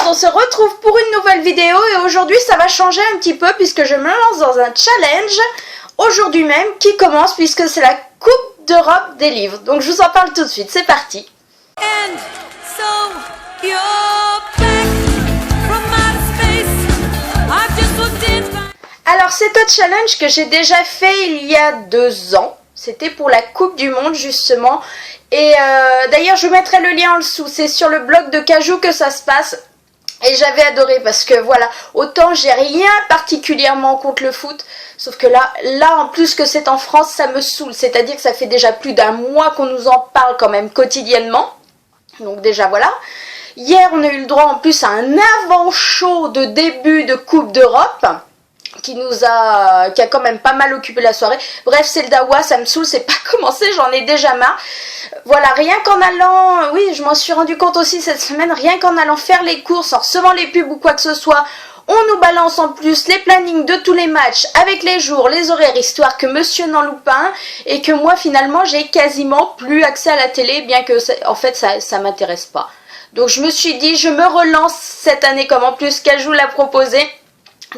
on se retrouve pour une nouvelle vidéo et aujourd'hui ça va changer un petit peu puisque je me lance dans un challenge aujourd'hui même qui commence puisque c'est la Coupe d'Europe des livres. Donc je vous en parle tout de suite, c'est parti. And so you're back from outer space. I've just looked in. Alors c'est un challenge que j'ai déjà fait il y a 2 ans. C'était pour la Coupe du Monde justement. Et d'ailleurs je vous mettrai le lien en dessous. C'est sur le blog de Cajou que ça se passe. Et j'avais adoré parce que voilà, autant j'ai rien particulièrement contre le foot. Sauf que là en plus que c'est en France, ça me saoule. C'est-à-dire que ça fait déjà plus d'1 mois qu'on nous en parle quand même quotidiennement. Donc déjà voilà. Hier on a eu le droit en plus à un avant-show de début de Coupe d'Europe. Qui a quand même pas mal occupé la soirée. Bref, c'est le dawa, ça me saoule, c'est pas commencé, j'en ai déjà marre. Voilà, rien qu'en allant, oui, je m'en suis rendu compte aussi cette semaine, rien qu'en allant faire les courses, en recevant les pubs ou quoi que ce soit, on nous balance en plus les plannings de tous les matchs, avec les jours, les horaires, histoire que monsieur n'en loupe pas un, et que moi finalement j'ai quasiment plus accès à la télé, bien que en fait ça m'intéresse pas. Donc je me suis dit, je me relance cette année, comme en plus Cajou l'a proposé,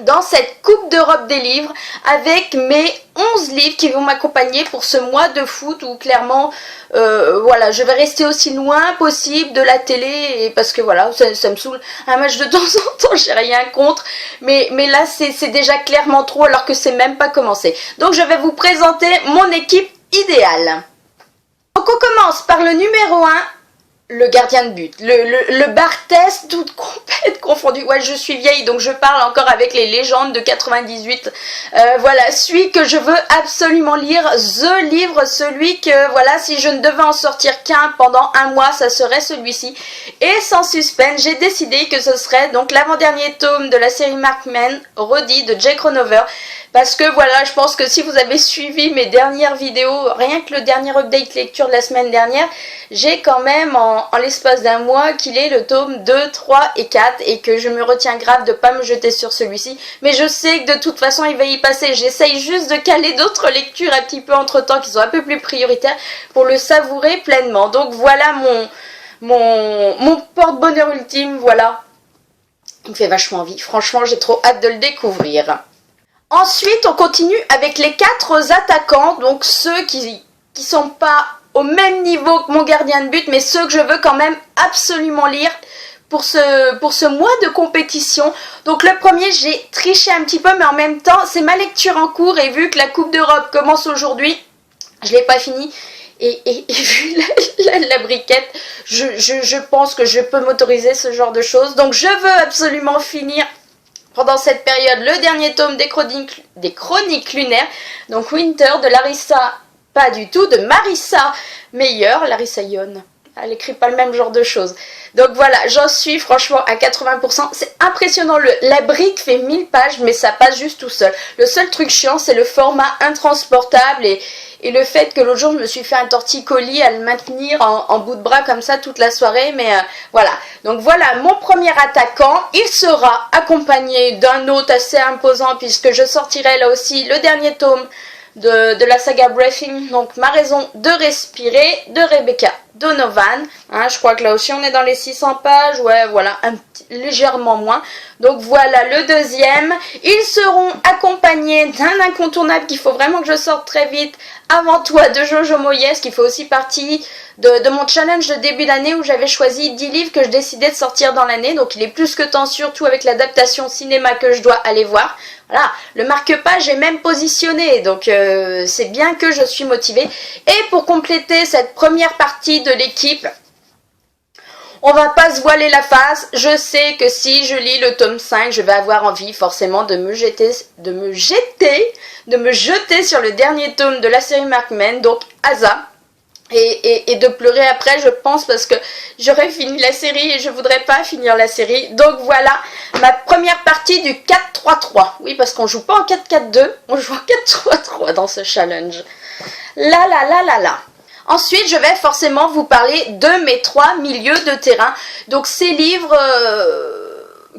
dans cette Coupe d'Europe des livres avec mes 11 livres qui vont m'accompagner pour ce mois de foot où clairement voilà, je vais rester aussi loin possible de la télé et parce que voilà, ça me saoule. Un match de temps en temps, j'ai rien contre, mais là c'est déjà clairement trop alors que c'est même pas commencé. Donc je vais vous présenter mon équipe idéale. Donc on commence par le numéro 1. Le gardien de but, le Barthès, tout complète confondu. Ouais, je suis vieille, donc je parle encore avec les légendes de 98. Voilà, celui que je veux absolument lire, the livre, celui que, voilà, si je ne devais en sortir qu'un pendant 1 mois, ça serait celui-ci. Et sans suspense, j'ai décidé que ce serait donc l'avant-dernier tome de la série Markman, Roddy de Jake Ronover. Parce que voilà, je pense que si vous avez suivi mes dernières vidéos, rien que le dernier update lecture de la semaine dernière, j'ai quand même en l'espace d'1 mois qu'il est le tome 2, 3 et 4 et que je me retiens grave de pas me jeter sur celui-ci. Mais je sais que de toute façon il va y passer, j'essaye juste de caler d'autres lectures un petit peu entre temps qui sont un peu plus prioritaires pour le savourer pleinement. Donc voilà mon porte-bonheur ultime, voilà. Il me fait vachement envie, franchement j'ai trop hâte de le découvrir. Ensuite, on continue avec les 4 attaquants, donc ceux qui sont pas au même niveau que mon gardien de but, mais ceux que je veux quand même absolument lire pour ce mois de compétition. Donc le premier, j'ai triché un petit peu, mais en même temps, c'est ma lecture en cours, et vu que la Coupe d'Europe commence aujourd'hui, je l'ai pas fini. Et vu la briquette, je pense que je peux m'autoriser ce genre de choses. Donc je veux absolument finir pendant cette période le dernier tome des chroniques lunaires, donc Winter de Larissa, pas du tout, de Marissa Meyer, Larissa Yon. Elle écrit pas le même genre de choses. Donc voilà, j'en suis franchement à 80%. C'est impressionnant, la brique fait 1000 pages, mais ça passe juste tout seul. Le seul truc chiant, c'est le format intransportable et le fait que l'autre jour, je me suis fait un torticolis à le maintenir en bout de bras comme ça toute la soirée. Mais voilà, donc voilà mon premier attaquant. Il sera accompagné d'un autre assez imposant puisque je sortirai là aussi le dernier tome de la saga Breathing, donc Ma raison de respirer, de Rebecca Donovan. Hein, je crois que là aussi on est dans les 600 pages, ouais voilà, légèrement moins. Donc voilà le deuxième. Ils seront accompagnés d'un incontournable qu'il faut vraiment que je sorte très vite, Avant toi de Jojo Moyes, qui fait aussi partie de mon challenge de début d'année où j'avais choisi 10 livres que je décidais de sortir dans l'année. Donc il est plus que temps, surtout avec l'adaptation cinéma que je dois aller voir. Voilà, le marque-page est même positionné, donc c'est bien que je suis motivée. Et pour compléter cette première partie de l'équipe, on va pas se voiler la face, je sais que si je lis le tome 5, je vais avoir envie forcément de me jeter sur le dernier tome de la série Markman, donc Asa. Et de pleurer après, je pense, parce que j'aurais fini la série et je voudrais pas finir la série. Donc voilà, ma première partie du 4-3-3. Oui, parce qu'on joue pas en 4-4-2, on joue en 4-3-3 dans ce challenge. Là. Ensuite, je vais forcément vous parler de mes 3 milieux de terrain. Donc ces livres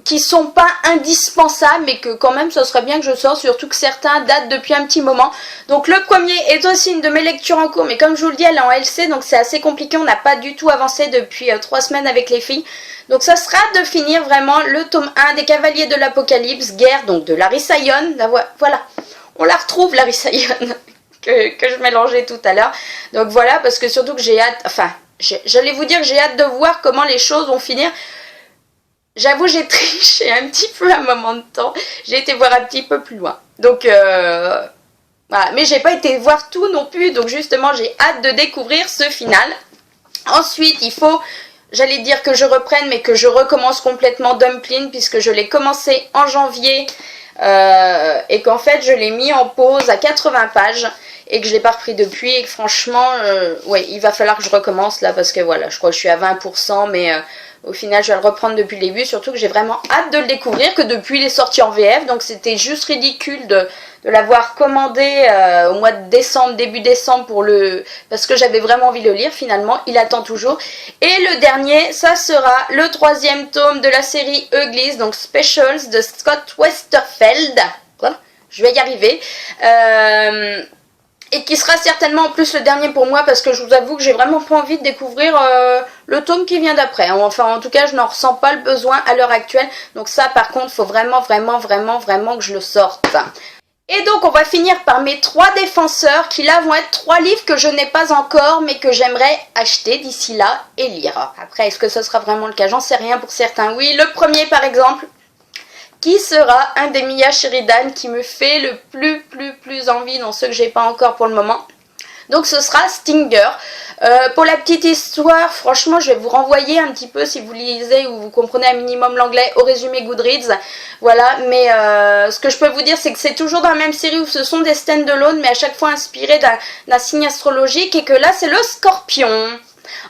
qui sont pas indispensables, mais que quand même, ce serait bien que je sorte, surtout que certains datent depuis un petit moment. Donc le premier est aussi une de mes lectures en cours, mais comme je vous le dis, elle est en LC, donc c'est assez compliqué, on n'a pas du tout avancé depuis 3 semaines avec les filles. Donc ça sera de finir vraiment le tome 1 des Cavaliers de l'Apocalypse, guerre donc de Larissa Ion. Voilà, on la retrouve Larissa Ion, que je mélangeais tout à l'heure. Donc voilà, parce que surtout que j'ai hâte, enfin, j'allais vous dire que j'ai hâte de voir comment les choses vont finir. J'avoue, j'ai triché un petit peu à un moment de temps. J'ai été voir un petit peu plus loin. Donc, voilà. Mais j'ai pas été voir tout non plus. Donc, justement, j'ai hâte de découvrir ce final. Ensuite, il faut, j'allais dire que je reprenne, mais que je recommence complètement Dumplin, puisque je l'ai commencé en janvier. Et qu'en fait, je l'ai mis en pause à 80 pages. Et que je l'ai pas repris depuis. Et que franchement, ouais, il va falloir que je recommence là. Parce que voilà, je crois que je suis à 20%. Mais... au final, je vais le reprendre depuis le début, surtout que j'ai vraiment hâte de le découvrir, que depuis il est sorti en VF, donc c'était juste ridicule de l'avoir commandé au mois de décembre, début décembre, parce que j'avais vraiment envie de le lire. Finalement, il attend toujours. Et le dernier, ça sera le 3e tome de la série Uglies, donc Specials de Scott Westerfeld. Voilà, je vais y arriver. Et qui sera certainement en plus le dernier pour moi, parce que je vous avoue que j'ai vraiment pas envie de découvrir le tome qui vient d'après. Enfin, en tout cas, je n'en ressens pas le besoin à l'heure actuelle. Donc ça, par contre, faut vraiment que je le sorte. Et donc, on va finir par mes 3 défenseurs, qui là vont être 3 livres que je n'ai pas encore, mais que j'aimerais acheter d'ici là et lire. Après, est-ce que ce sera vraiment le cas? J'en sais rien, pour certains oui. Le premier, par exemple, qui sera un des Mia Sheridan qui me fait le plus envie dans ceux que j'ai pas encore pour le moment. Donc ce sera Stinger. Pour la petite histoire, franchement, je vais vous renvoyer un petit peu, si vous lisez ou vous comprenez un minimum l'anglais, au résumé Goodreads. Voilà, mais ce que je peux vous dire, c'est que c'est toujours dans la même série où ce sont des stand-alone, mais à chaque fois inspirés d'un signe astrologique, et que là, c'est le Scorpion.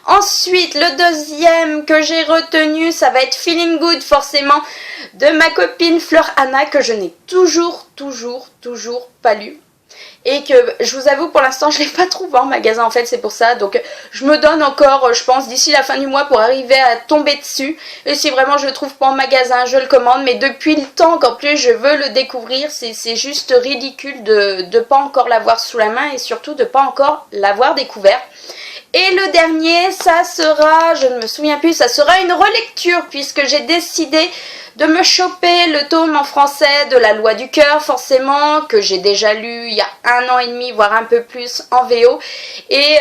Ensuite, le deuxième que j'ai retenu, ça va être Feeling Good, forcément, de ma copine Fleur Anna, que je n'ai toujours pas lu. Et que, je vous avoue, pour l'instant, je ne l'ai pas trouvé en magasin, en fait, c'est pour ça. Donc, je me donne encore, je pense, d'ici la fin du mois pour arriver à tomber dessus. Et si vraiment je ne le trouve pas en magasin, je le commande. Mais depuis le temps qu'en plus je veux le découvrir, c'est juste ridicule de ne pas encore l'avoir sous la main et surtout de ne pas encore l'avoir découvert. Et le dernier, ça sera, je ne me souviens plus, ça sera une relecture, puisque j'ai décidé de me choper le tome en français de La Loi du Cœur, forcément, que j'ai déjà lu il y a 1 an et demi, voire un peu plus, en VO. Et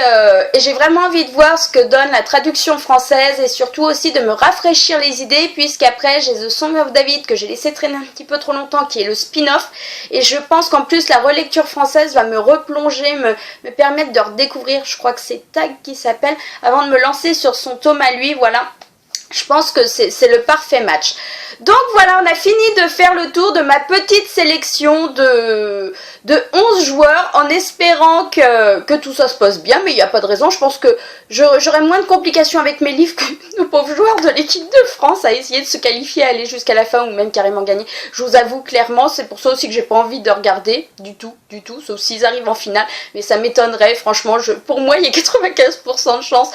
j'ai vraiment envie de voir ce que donne la traduction française, et surtout aussi de me rafraîchir les idées, puisqu'après j'ai The Song of David, que j'ai laissé traîner un petit peu trop longtemps, qui est le spin-off. Et je pense qu'en plus la relecture française va me replonger, me permettre de redécouvrir, je crois que c'est Tag qui s'appelle, avant de me lancer sur son tome à lui, voilà. Je pense que c'est le parfait match. Donc voilà, on a fini de faire le tour de ma petite sélection de 11 joueurs, en espérant que tout ça se passe bien, mais il n'y a pas de raison. Je pense que j'aurai moins de complications avec mes livres que nos pauvres joueurs de l'équipe de France à essayer de se qualifier, à aller jusqu'à la fin ou même carrément gagner. Je vous avoue clairement, c'est pour ça aussi que j'ai pas envie de regarder du tout, sauf s'ils arrivent en finale, mais ça m'étonnerait, franchement, pour moi il y a 95% de chance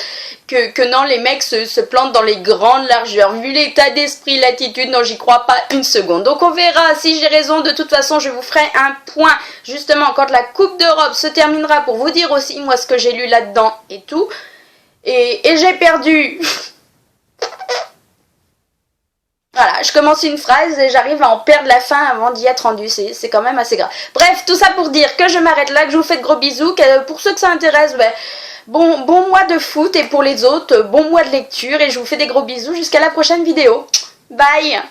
que non, les mecs se plantent dans les grandes largeurs. Vu l'état d'esprit, l'attitude, non, j'y crois pas une seconde. Donc on verra si j'ai raison. De toute façon, je vous ferai un point justement quand la Coupe d'Europe se terminera pour vous dire aussi moi ce que j'ai lu là-dedans et tout. Et j'ai perdu. Voilà, je commence une phrase et j'arrive à en perdre la fin avant d'y être rendu. C'est quand même assez grave. Bref, tout ça pour dire que je m'arrête là, que je vous fais de gros bisous. Pour ceux que ça intéresse, ben, bon mois de foot, et pour les autres, bon mois de lecture, et je vous fais des gros bisous jusqu'à la prochaine vidéo. Bye!